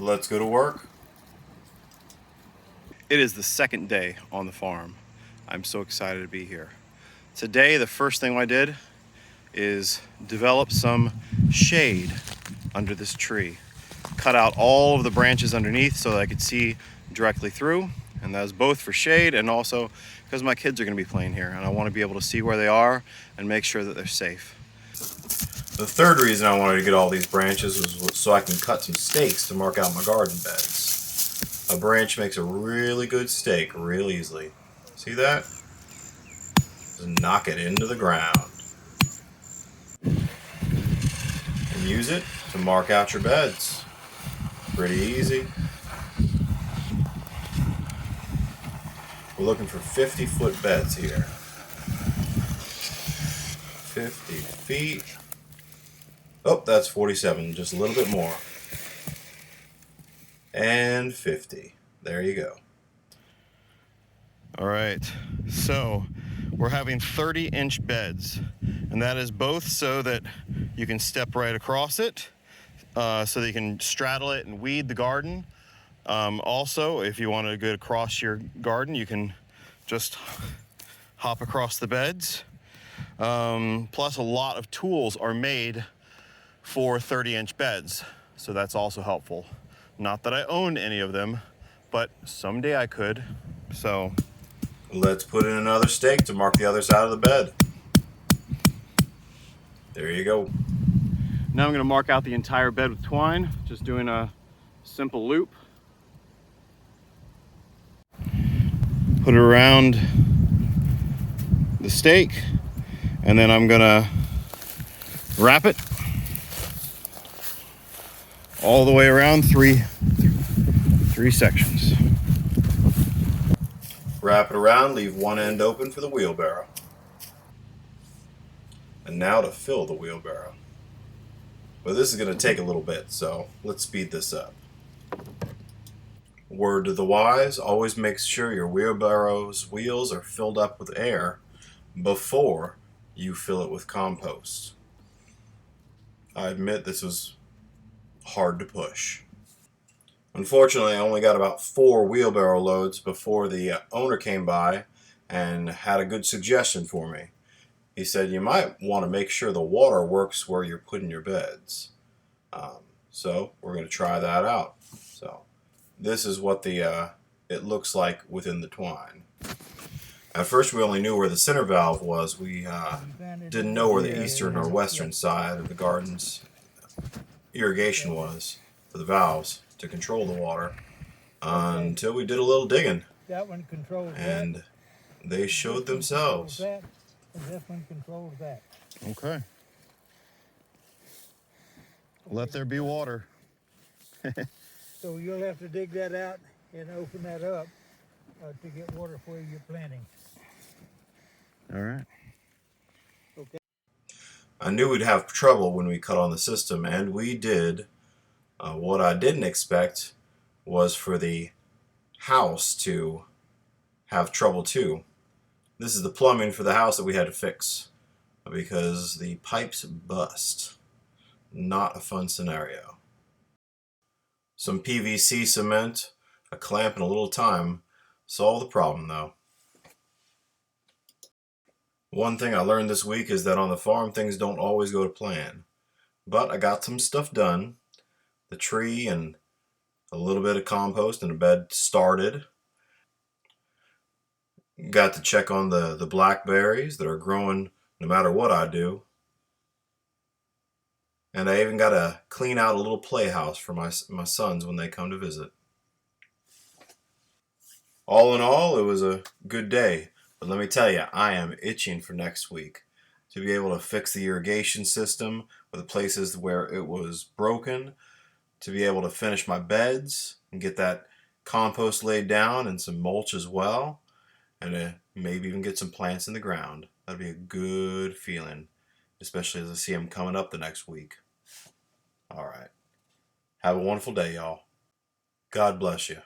Let's go to work. It is the second day on the farm. I'm so excited to be here. Today, the first thing I did is develop some shade under this tree. Cut out all of the branches underneath so that I could see directly through, and that was both for shade and also because my kids are going to be playing here and I want to be able to see where they are and make sure that they're safe. The third reason I wanted to get all these branches was so I can cut some stakes to mark out my garden beds. A branch makes a really good stake real easily. See that? Just knock it into the ground. And use it to mark out your beds. Pretty easy. We're looking for 50-foot beds here. 50 feet. Oh, that's 47, just a little bit more. And 50. There you go. All right, so we're having 30-inch beds, and that is both so that you can step right across it, so that you can straddle it and weed the garden. Also, if you want to go across your garden, you can just hop across the beds. Plus, a lot of tools are made for 30-inch beds, so that's also helpful. Not that I own any of them, but someday I could, so. Let's put in another stake to mark the other side of the bed. There you go. Now I'm going to mark out the entire bed with twine, just doing a simple loop. Put it around the stake, and then I'm going to wrap it all the way around three sections. Wrap it around, leave one end open for the wheelbarrow. And now to fill the wheelbarrow. But this is going to take a little bit, so let's speed this up. Word to the wise, always make sure your wheelbarrow's wheels are filled up with air before you fill it with compost. I admit this was hard to push. Unfortunately, I only got about 4 wheelbarrow loads before the owner came by and had a good suggestion for me. He said you might want to make sure the water works where you're putting your beds. So we're going to try that out. So this is what it looks like within the twine. At first we only knew where the center valve was. We didn't know where the eastern or western side of the garden's irrigation was for the valves to control the water until we did a little digging. That one controls and that. They showed themselves. That, and this one controls that. Okay. Let there be water. So you'll have to dig that out and open that up to get water for your planting. All right. Okay. I knew we'd have trouble when we cut on the system, and we did. What I didn't expect was for the house to have trouble too. This is the plumbing for the house that we had to fix because the pipes bust. Not a fun scenario. Some PVC cement, a clamp, and a little time solved the problem though. One thing I learned this week is that on the farm things don't always go to plan. But I got some stuff done. The tree and a little bit of compost and a bed started. Got to check on the blackberries that are growing no matter what I do. And I even got to clean out a little playhouse for my sons when they come to visit. All in all, it was a good day. But let me tell you, I am itching for next week to be able to fix the irrigation system with the places where it was broken, to be able to finish my beds and get that compost laid down and some mulch as well, and to maybe even get some plants in the ground. That'd be a good feeling, especially as I see them coming up the next week. All right. Have a wonderful day, y'all. God bless you.